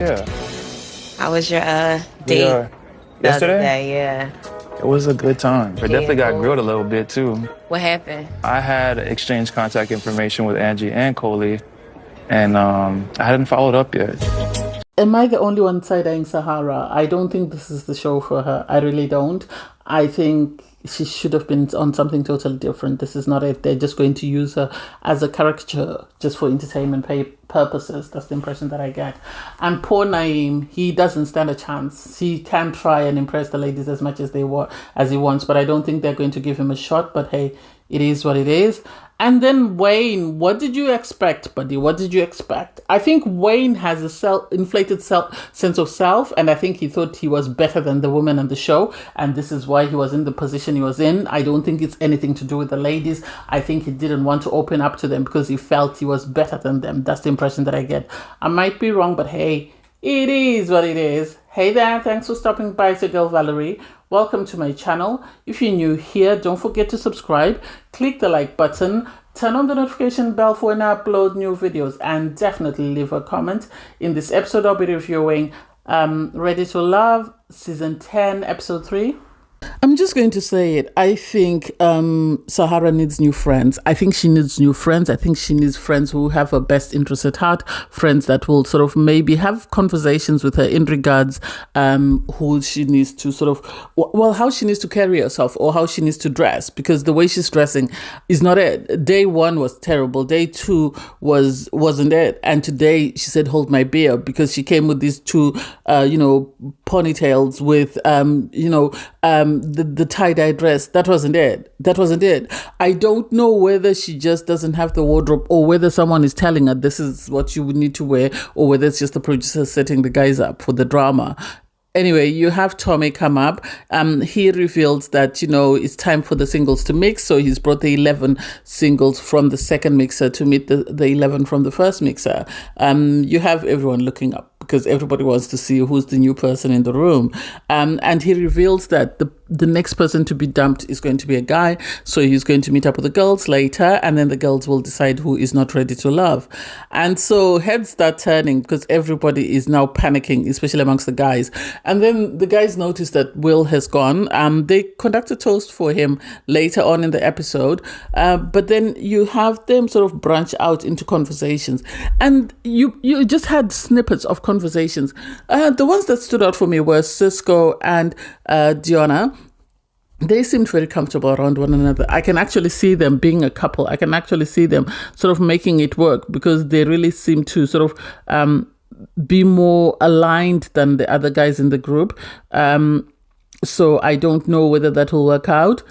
Yeah, How was your we date are. the other Yesterday, day? Yeah. it was a good time. I definitely got Yeah. grilled a little bit too. What happened? I had exchanged contact information with Angie and Coley, and I hadn't followed up yet. Am I the only one side-eyeing Sahara? I don't think this is the show for her. I really don't. I think she should have been on something totally different. This is not it. They're just going to use her as a caricature just for entertainment purposes. That's the impression that I get. And poor Naeem, he doesn't stand a chance. He can try and impress the ladies as much as he wants, but I don't think they're going to give him a shot. But hey, it is what it is. And then Wayne, what did you expect, buddy? What did you expect? I think Wayne has a inflated sense of self, and I think he thought he was better than the woman on the show, and this is why he was in the position he was in. I don't think it's anything to do with the ladies. I think he didn't want to open up to them because he felt he was better than them. That's the impression that I get. I might be wrong, but hey, it is what it is. Hey there, thanks for stopping by, it's your girl Valerie. Welcome to my channel. If you're new here, don't forget to subscribe, click the like button, turn on the notification bell for when I upload new videos, and definitely leave a comment. In this episode, I'll be reviewing Ready to Love, Season 10, Episode 3. I'm just going to say it. I think Sahara needs new friends. I think she needs new friends. I think she needs friends who have her best interest at heart, friends that will sort of maybe have conversations with her in regards who she needs to sort of, well, how she needs to carry herself or how she needs to dress, because the way she's dressing is not it. Day one was terrible. Day two wasn't it. And today she said, hold my beer, because she came with these two, ponytails with, the tie-dye dress. That wasn't it. I don't know whether she just doesn't have the wardrobe or whether someone is telling her this is what you would need to wear, or whether it's just the producer setting the guys up for the drama. Anyway, you have Tommy come up. He reveals that, it's time for the singles to mix. So he's brought the 11 singles from the second mixer to meet the 11 from the first mixer. You have everyone looking up because everybody wants to see who's the new person in the room. And he reveals that the next person to be dumped is going to be a guy. So he's going to meet up with the girls later, and then the girls will decide who is not ready to love. And so heads start turning because everybody is now panicking, especially amongst the guys. And then the guys notice that Will has gone. They conduct a toast for him later on in the episode. But then you have them sort of branch out into conversations. And you just had snippets of conversations. The ones that stood out for me were Cisco and Diona. They seemed very comfortable around one another. I can actually see them being a couple. I can actually see them sort of making it work because they really seem to sort of be more aligned than the other guys in the group. So I don't know whether that will work out.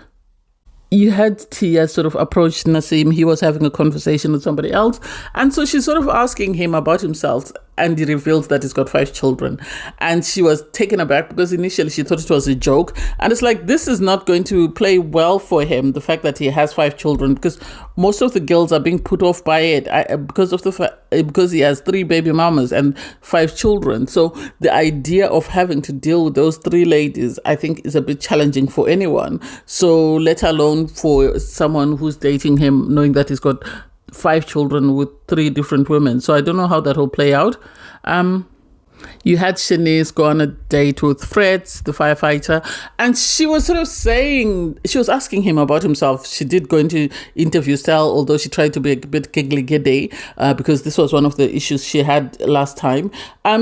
You had Tia sort of approach Naseem. He was having a conversation with somebody else. And so she's sort of asking him about himself. And he reveals that he's got 5 children. And she was taken aback because initially she thought it was a joke. And it's like, this is not going to play well for him, the fact that he has 5 children, because most of the girls are being put off by it because he has 3 baby mamas and 5 children. So the idea of having to deal with those 3 ladies, I think, is a bit challenging for anyone. So let alone for someone who's dating him, knowing that he's got 5 children with 3 different women. So I don't know how that will play out. You had Shanice go on a date with Fritz, the firefighter, and she was sort of she was asking him about himself. She did go into interview style, although she tried to be a bit giggly-giddy because this was one of the issues she had last time.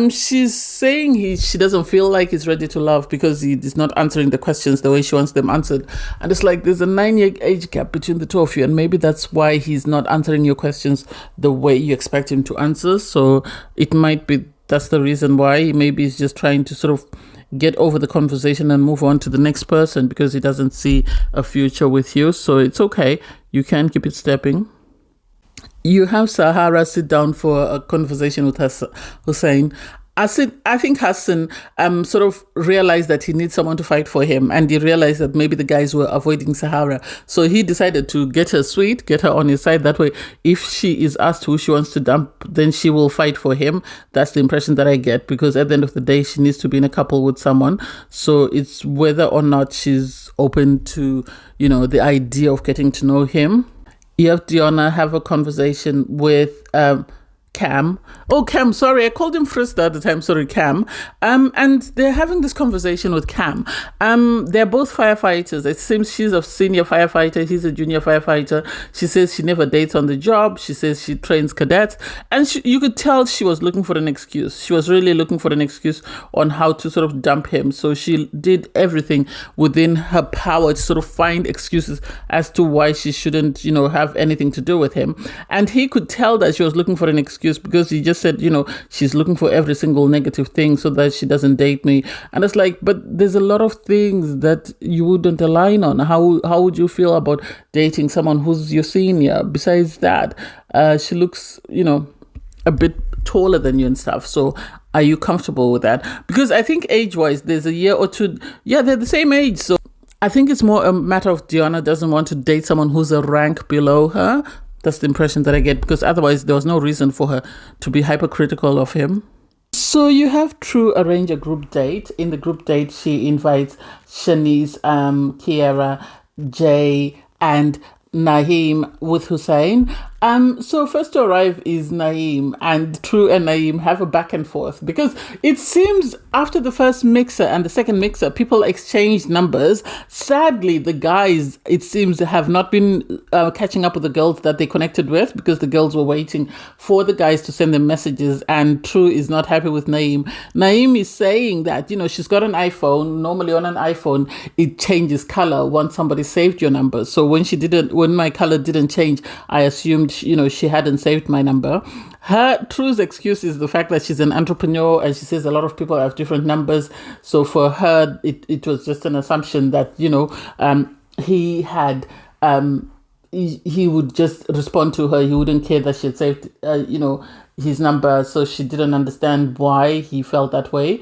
She's saying she doesn't feel like he's ready to love because he is not answering the questions the way she wants them answered. And it's like there's a 9-year age gap between the two of you, and maybe that's why he's not answering your questions the way you expect him to answer. So it might be that's the reason why. Maybe he's just trying to sort of get over the conversation and move on to the next person because he doesn't see a future with you. So it's okay. You can keep it stepping. You have Sahara sit down for a conversation with Hussein. I think Hassan sort of realized that he needs someone to fight for him, and he realized that maybe the guys were avoiding Sahara. So he decided to get her sweet, get her on his side. That way, if she is asked who she wants to dump, then she will fight for him. That's the impression that I get, because at the end of the day, she needs to be in a couple with someone. So it's whether or not she's open to, the idea of getting to know him. You have Diona have a conversation with Cam. Oh, Cam, sorry, I called him Frista at the time. Sorry, Cam. And they're having this conversation with Cam. They're both firefighters. It seems she's a senior firefighter. He's a junior firefighter. She says she never dates on the job. She says she trains cadets. And you could tell she was looking for an excuse. She was really looking for an excuse on how to sort of dump him. So she did everything within her power to sort of find excuses as to why she shouldn't, have anything to do with him. And he could tell that she was looking for an excuse because he just said, she's looking for every single negative thing so that she doesn't date me. And it's like, but there's a lot of things that you wouldn't align on. How would you feel about dating someone who's your senior? Besides that, she looks, a bit taller than you and stuff. So are you comfortable with that? Because I think age-wise, there's a year or two. Yeah, they're the same age. So I think it's more a matter of Diona doesn't want to date someone who's a rank below her. That's the impression that I get, because otherwise there was no reason for her to be hypercritical of him. So you have True arrange a group date. In the group date, she invites Shanice, Kiera, Jay, and Naeem with Hussein. So first to arrive is Naeem, and True and Naeem have a back and forth because it seems after the first mixer and the second mixer, people exchanged numbers. Sadly, the guys, it seems, have not been catching up with the girls that they connected with because the girls were waiting for the guys to send them messages, and True is not happy with Naeem. Naeem is saying that, she's got an iPhone. Normally on an iPhone, it changes color once somebody saved your number. So when my color didn't change, I assumed she hadn't saved my number. Her True's excuse is the fact that she's an entrepreneur and she says a lot of people have different numbers. So for her, it was just an assumption that, he had, he would just respond to her. He wouldn't care that she had saved, his number. So she didn't understand why he felt that way.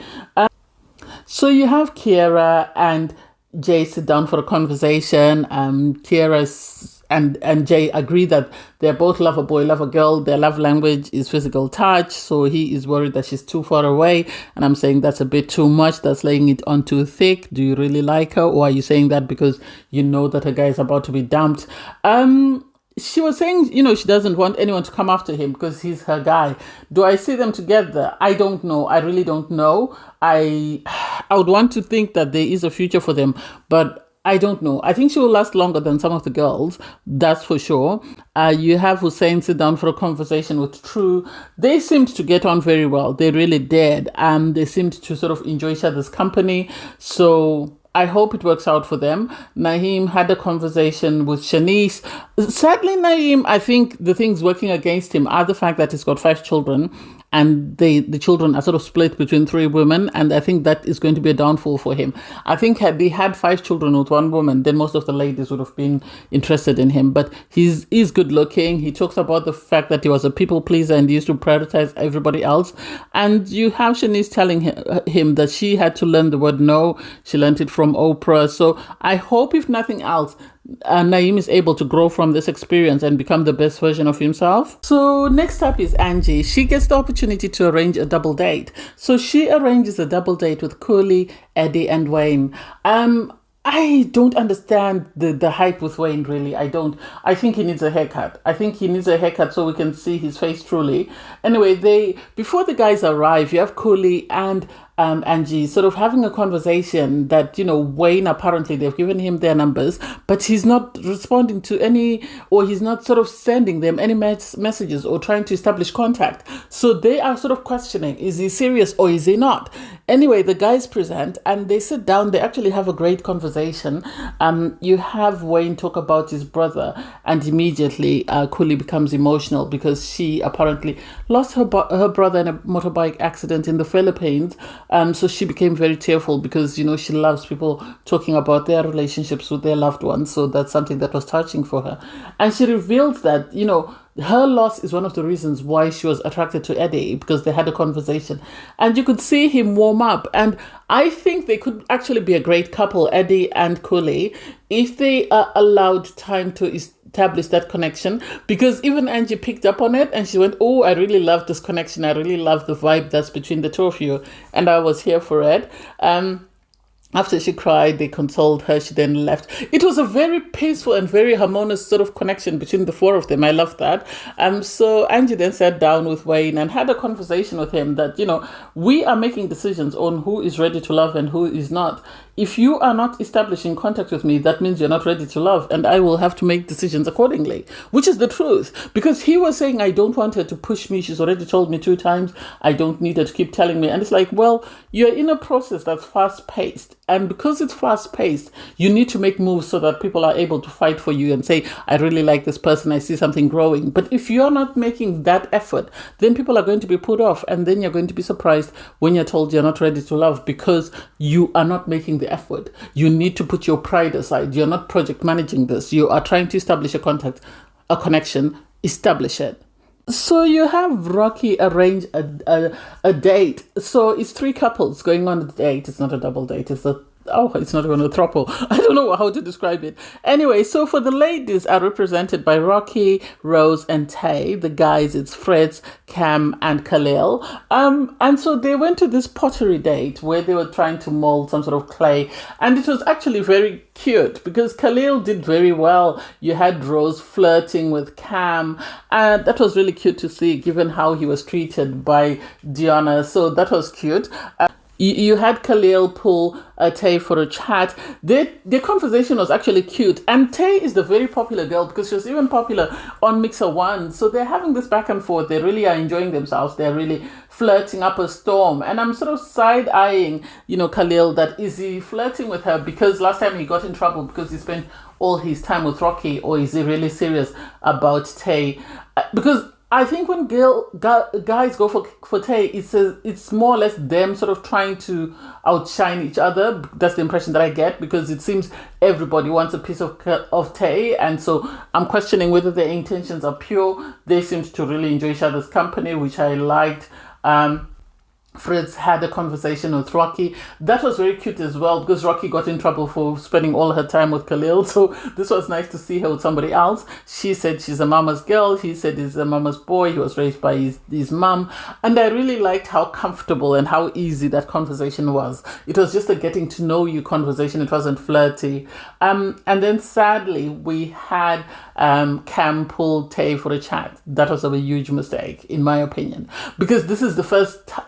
So you have Kiera and Jay sit down for a conversation. Kiera and Jay agree that they both love a boy, love a girl. Their love language is physical touch. So he is worried that she's too far away. And I'm saying that's a bit too much. That's laying it on too thick. Do you really like her? Or are you saying that because you know that her guy is about to be dumped? She was saying, she doesn't want anyone to come after him because he's her guy. Do I see them together? I don't know. I really don't know. I would want to think that there is a future for them, but I don't know. I think she will last longer than some of the girls. That's for sure. You have Hussein sit down for a conversation with True. They seemed to get on very well. They really did. They seemed to sort of enjoy each other's company. So I hope it works out for them. Naeem had a conversation with Shanice. Sadly, Naeem, I think the things working against him are the fact that he's got 5 children. And the children are sort of split between 3 women. And I think that is going to be a downfall for him. I think had they had 5 children with 1 woman, then most of the ladies would have been interested in him. But he's good looking. He talks about the fact that he was a people pleaser and he used to prioritize everybody else. And you have Shanice telling him that she had to learn the word no. She learned it from Oprah. So I hope, if nothing else, Naeem is able to grow from this experience and become the best version of himself. So next up is Angie. She gets the opportunity to arrange a double date. So she arranges a double date with Cooley, Eddie, and Wayne. I don't understand the hype with Wayne, really. I don't. I think he needs a haircut. So we can see his face truly. Anyway, before the guys arrive, you have Cooley and Angie sort of having a conversation that, Wayne, apparently they've given him their numbers, but he's not responding to any, or he's not sort of sending them any messages or trying to establish contact. So they are sort of questioning, is he serious or is he not? Anyway, the guys present and they sit down. They actually have a great conversation. You have Wayne talk about his brother, and immediately Cooley becomes emotional because she apparently lost her brother in a motorbike accident in the Philippines. So she became very tearful because, she loves people talking about their relationships with their loved ones. So that's something that was touching for her. And she reveals that, her loss is one of the reasons why she was attracted to Eddie, because they had a conversation and you could see him warm up. And I think they could actually be a great couple, Eddie and Cooley, if they are allowed time to establish that connection, because even Angie picked up on it and she went, oh, I really love this connection. I really love the vibe that's between the two of you. And I was here for it. After she cried, they consoled her. She then left. It was a very peaceful and very harmonious sort of connection between the four of them. I love that. So Angie then sat down with Wayne and had a conversation with him that, we are making decisions on who is ready to love and who is not. If you are not establishing contact with me, that means you're not ready to love, and I will have to make decisions accordingly, which is the truth. Because he was saying, I don't want her to push me. She's already told me 2 times. I don't need her to keep telling me. And it's like, well, you're in a process that's fast paced. And because it's fast paced, you need to make moves so that people are able to fight for you and say, I really like this person. I see something growing. But if you're not making that effort, then people are going to be put off. And then you're going to be surprised when you're told you're not ready to love because you are not making the effort. You need to put your pride aside. You're not project managing this. You are trying to establish a connection, establish it. So you have Rocky arrange a date. So it's 3 couples going on a date. It's not a double date. It's not even a throuple. I don't know how to describe it. Anyway, so for the ladies are represented by Rocky, Rose, and Tay. The guys, it's Fritz, Cam, and Khalil. And so they went to this pottery date where they were trying to mold some sort of clay. And it was actually very cute because Khalil did very well. You had Rose flirting with Cam. And that was really cute to see given how he was treated by Diana. So that was cute. You had Khalil pull Tay for a chat. Their conversation was actually cute. And Tay is the very popular girl because she was even popular on Mixer 1. So they're having this back and forth. They really are enjoying themselves. They're really flirting up a storm. And I'm sort of side-eyeing, Khalil, that is he flirting with her because last time he got in trouble because he spent all his time with Rocky, or is he really serious about Tay? Because I think when guys go for Tay, it's more or less them sort of trying to outshine each other. That's the impression that I get because it seems everybody wants a piece of Tay, and so I'm questioning whether their intentions are pure. They seemed to really enjoy each other's company, which I liked. Fritz had a conversation with Rocky. That was very cute as well because Rocky got in trouble for spending all her time with Khalil. So this was nice to see her with somebody else. She said she's a mama's girl. He said he's a mama's boy. He was raised by his mom. And I really liked how comfortable and how easy that conversation was. It was just a getting to know you conversation. It wasn't flirty. And then sadly, we had Cam pull Tay for a chat. That was a huge mistake, in my opinion. Because this is the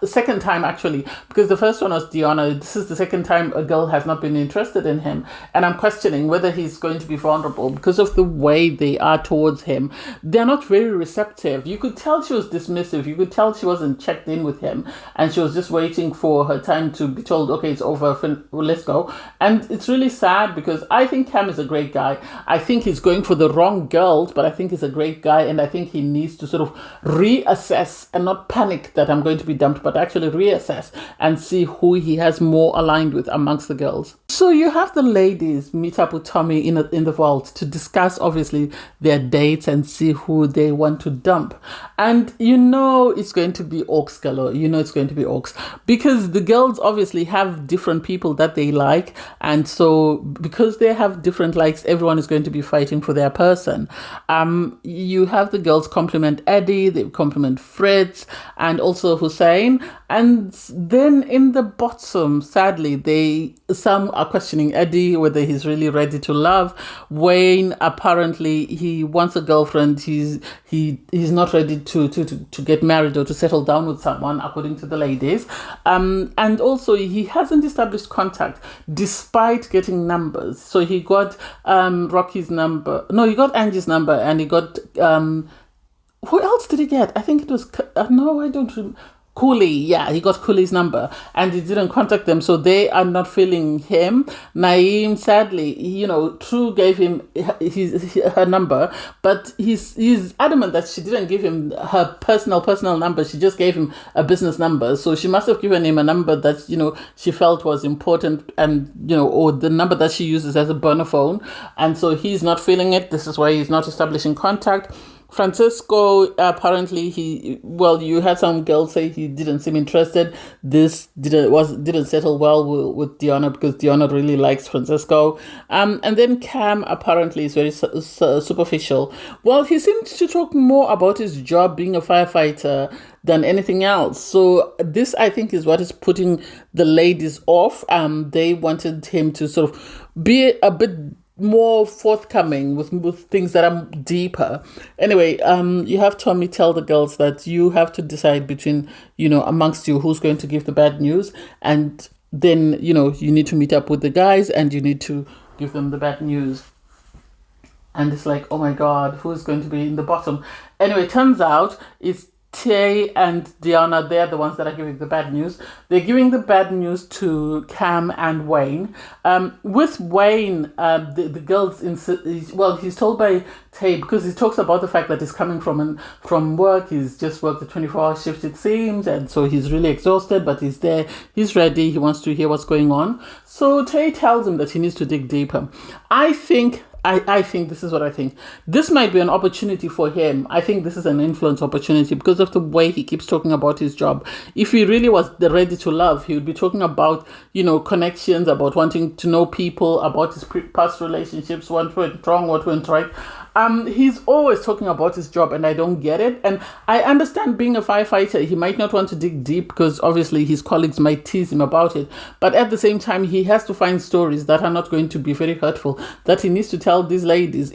second time actually, because the first one was Diana. This is the second time a girl has not been interested in him, and I'm questioning whether he's going to be vulnerable because of the way they are towards him. They're not very receptive. You could tell she was dismissive. You could tell she wasn't checked in with him, and she was just waiting for her time to be told, okay, it's over, let's go. And it's really sad because I think Cam is a great guy. I think he's going for the wrong girls, but I think he's a great guy, and I think he needs to sort of reassess and not panic that I'm going to be dumped, but actually reassess and see who he has more aligned with amongst the girls. So you have the ladies meet up with Tommy in the vault to discuss obviously their dates and see who they want to dump. And it's going to be Orcs galore. It's going to be Orcs because the girls obviously have different people that they like, and so because they have different likes, everyone is going to be fighting for their person. You have the girls compliment Eddie, they compliment Fritz, and also Hussein. And then in the bottom, sadly, some are questioning Eddie, whether he's really ready to love. Wayne, apparently, he wants a girlfriend. He's not ready to get married or to settle down with someone, according to the ladies. And also, he hasn't established contact, despite getting numbers. So he got Rocky's number. No, he got Angie's number, and he got... who else did he get? I think it was... no, I don't remember. Cooley, yeah, he got Cooley's number and he didn't contact them, so they are not feeling him. Naeem, sadly, True gave him her number, but he's adamant that she didn't give him her personal number. She just gave him a business number, so she must have given him a number that she felt was important, and or the number that she uses as a burner phone, and so he's not feeling it. This is why he's not establishing contact. Francisco, apparently you had some girls say he didn't seem interested. This didn't settle well with Diona because Diona really likes Francisco. And then Cam apparently is very superficial. Well, he seemed to talk more about his job being a firefighter than anything else. So this, I think, is what is putting the ladies off. They wanted him to sort of be a bit more forthcoming with things that are deeper. Anyway, you have Tommy tell the girls that you have to decide between, amongst you, who's going to give the bad news. And then, you need to meet up with the guys and you need to give them the bad news. And it's like, oh my God, who's going to be in the bottom? Anyway, turns out it's Tay and Diana. They're the ones that are giving the bad news. They're giving the bad news to Cam and Wayne. With Wayne, the girls, he's told by Tay, because he talks about the fact that he's coming from work. He's just worked a 24-hour shift, it seems, and so he's really exhausted, but he's there, he's ready, he wants to hear what's going on. So Tay tells him that he needs to dig deeper. I think this is what I think. This might be an opportunity for him. I think this is an influence opportunity because of the way he keeps talking about his job. If he really was ready to love, he would be talking about, connections, about wanting to know people, about his past relationships, what went wrong, what went right. He's always talking about his job and I don't get it. And I understand being a firefighter, he might not want to dig deep because obviously his colleagues might tease him about it. But at the same time, he has to find stories that are not going to be very hurtful, that he needs to tell these ladies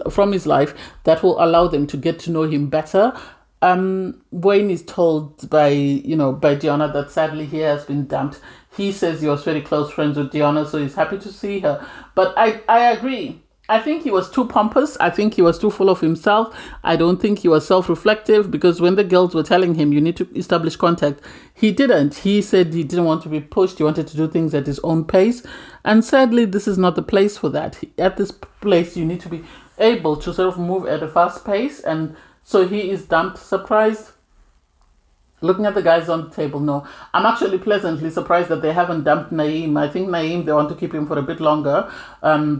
from his life that will allow them to get to know him better. Wayne is told by Diana that sadly he has been dumped. He says he was very close friends with Diana, so he's happy to see her. But I agree. I think he was too pompous. I think he was too full of himself. I don't think he was self-reflective because when the girls were telling him you need to establish contact, he didn't. He said he didn't want to be pushed. He wanted to do things at his own pace. And sadly, this is not the place for that. At this place, you need to be able to sort of move at a fast pace. And so he is dumped. Surprised? Looking at the guys on the table, no. I'm actually pleasantly surprised that they haven't dumped Naeem. I think Naeem, they want to keep him for a bit longer,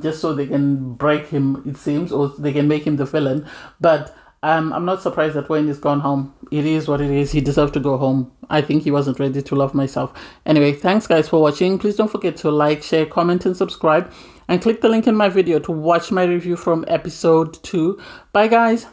just so they can break him, it seems, or they can make him the villain. But I'm not surprised that Wayne is gone home. It is what it is. He deserves to go home. I think he wasn't ready to love myself. Anyway, thanks guys for watching. Please don't forget to like, share, comment, and subscribe. And click the link in my video to watch my review from episode 2. Bye guys.